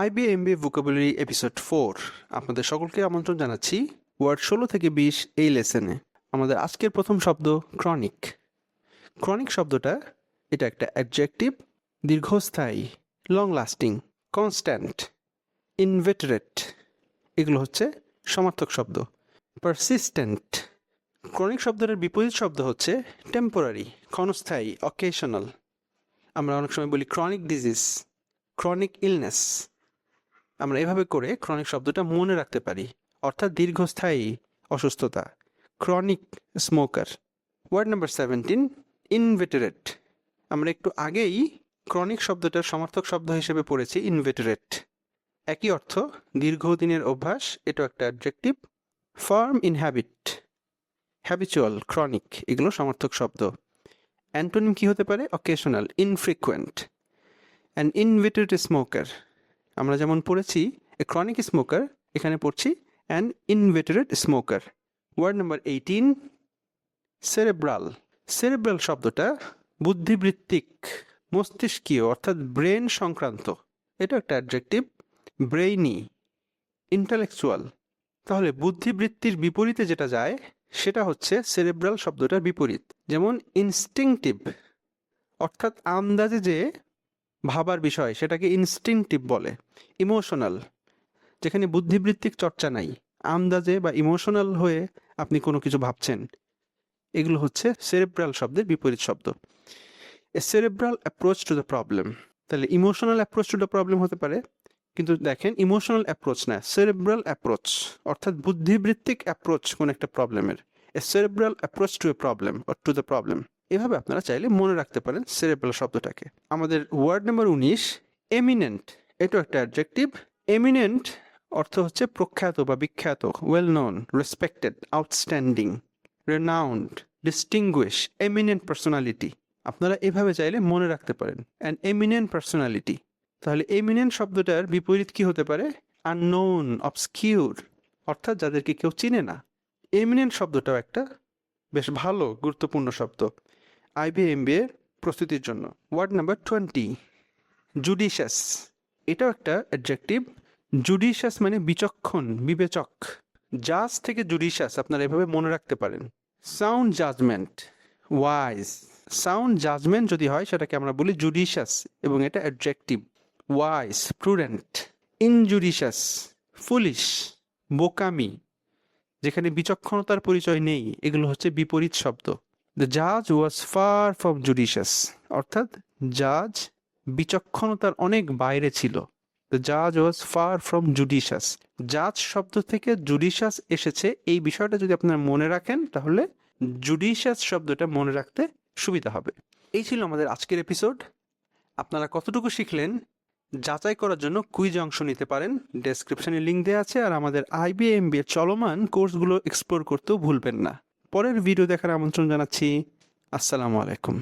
আইবিএমবি vocabulary episode 4 আপনাদের সকলকে আমন্ত্রণ জানাচ্ছি ওয়ার্ড 16 থেকে 20 এই লেসনে। আমাদের আজকের প্রথম শব্দ ক্রনিক। ক্রনিক শব্দটা এটা একটা অ্যাডজেক্টিভ, দীর্ঘস্থায়ী, লং লাস্টিং, কনস্ট্যান্ট, ইনভেটারেট, এগুলো হচ্ছে সমার্থক শব্দ। পারসিস্টেন্ট। ক্রনিক শব্দের বিপরীত শব্দ হচ্ছে টেম্পোরারি, ক্ষণস্থায়ী, অকেশনাল। আমরা অনেক সময় বলি ক্রনিক ডিজিজ, ক্রনিক ইলনেস। আমরা এভাবে করে ক্রনিক শব্দটা মনে রাখতে পারি, অর্থাৎ দীর্ঘস্থায়ী অসুস্থতা। Chronic smoker. Word number 17 inveterate. আমরা একটু আগেই ক্রনিক শব্দটার সমার্থক শব্দ হিসেবে পড়েছি ইনভেটারেট। একই অর্থ, দীর্ঘদিনের অভ্যাস, এটা একটা adjective. Firm in habit, habitual, chronic, এগুলো সমার্থক শব্দ। অ্যান্টোনিম কি হতে পারে? Occasional, infrequent. An inveterate smoker, আমরা যেমন পড়েছি এ ক্রনিক স্মোকার, এখানে পড়ছি an inveterate smoker. Word number 18 cerebral. Cerebral শব্দটা বুদ্ধিবৃত্তিক, মস্তিষ্কীয়, অর্থাৎ ব্রেন সংক্রান্ত। এটা একটা অ্যাডজেক্টিভ। Brainy, intellectual. তাহলে বুদ্ধিবৃত্তির বিপরীতে যেটা যায় সেটা হচ্ছে সেরেব্রাল শব্দটার বিপরীত। যেমন ইনস্টিংটিভ, অর্থাৎ আন্দাজে যে ভাবার বিষয় সেটাকে ইনস্টিংটিভ বলে। ইমোশনাল, যেখানে বুদ্ধিবৃত্তিক চর্চা নাই, আন্দাজে বা ইমোশনাল হয়ে আপনি কোনো কিছু ভাবছেন, এগুলো হচ্ছে সেরেব্রাল শব্দের বিপরীত শব্দ। A cerebral approach to the problem. তাহলে emotional approach to the problem হতে পারে, কিন্তু দেখেন ইমোশনাল অ্যাপ্রোচ না, সেরেব্রাল অ্যাপ্রোচ, অর্থাৎ বুদ্ধিবৃত্তিক অ্যাপ্রোচ কোন একটা প্রবলেমের। A cerebral approach to a problem or to the problem. এভাবে আপনারা চাইলে মনে রাখতে পারেন সেরেব্রাল শব্দটাকে। আমাদের ওয়ার্ড নাম্বার 19 এমিনেন্ট। এটা একটা অ্যাডজেক্টিভ। এমিনেন্ট অর্থ হচ্ছে প্রখ্যাত বা বিখ্যাত, well known, respected, outstanding, renowned, distinguish, eminent personality. আপনারা এভাবে চাইলে মনে রাখতে পারেন অ্যান এমিনেন্ট পার্সোনালিটি। তাহলে এমিনেন্ট শব্দটার বিপরীত কি হতে পারে? আননোন, অবস্কিউর, অর্থাৎ যাদেরকে কেউ চিনে না। এমিনেন্ট শব্দটাও একটা বেশ ভালো গুরুত্বপূর্ণ শব্দ আইবিএমবি এর প্রস্তুতির জন্য। Word number 20 judicious. এটাও একটা অ্যাডজেক্টিভ। জুডিশাস মানে বিচক্ষণ, বিবেচক। জাজ থেকে জুডিশাস আপনারা এভাবে মনে রাখতে পারেন। Sound judgment, wise. Sound judgment যদি হয় সেটাকে আমরা বলি জুডিশাস, এবং এটা adjective. Wise, prudent. Injudicious, foolish, বোকামি, যেখানে বিচক্ষণতার পরিচয় নেই, এগুলো হচ্ছে বিপরীত শব্দ। দ্য জাজ ওয়াজ ফার ফ্রম জুডিশাস, অর্থাৎ জাজ বিচক্ষণতার অনেক বাইরে ছিল। দ্য জাজ ওয়াজ ফার ফ্রম জুডিশাস। জাজ শব্দ থেকে জুডিশাস এসেছে, এই বিষয়টা যদি আপনারা মনে রাখেন তাহলে জুডিশাস শব্দটা মনে রাখতে সুবিধা হবে। এই ছিল আমাদের আজকের এপিসোড। আপনারা কতটুকু শিখলেন যাচাই করার জন্য কুইজে অংশ নিতে পারেন। ডেসক্রিপশনে লিঙ্ক দেওয়া আছে। আর আমাদের আইবিএমবি এর চলমান কোর্সগুলো এক্সপ্লোর করতেও ভুলবেন না। পরের ভিডিও দেখার আমন্ত্রণ জানাচ্ছি। আসসালামু আলাইকুম।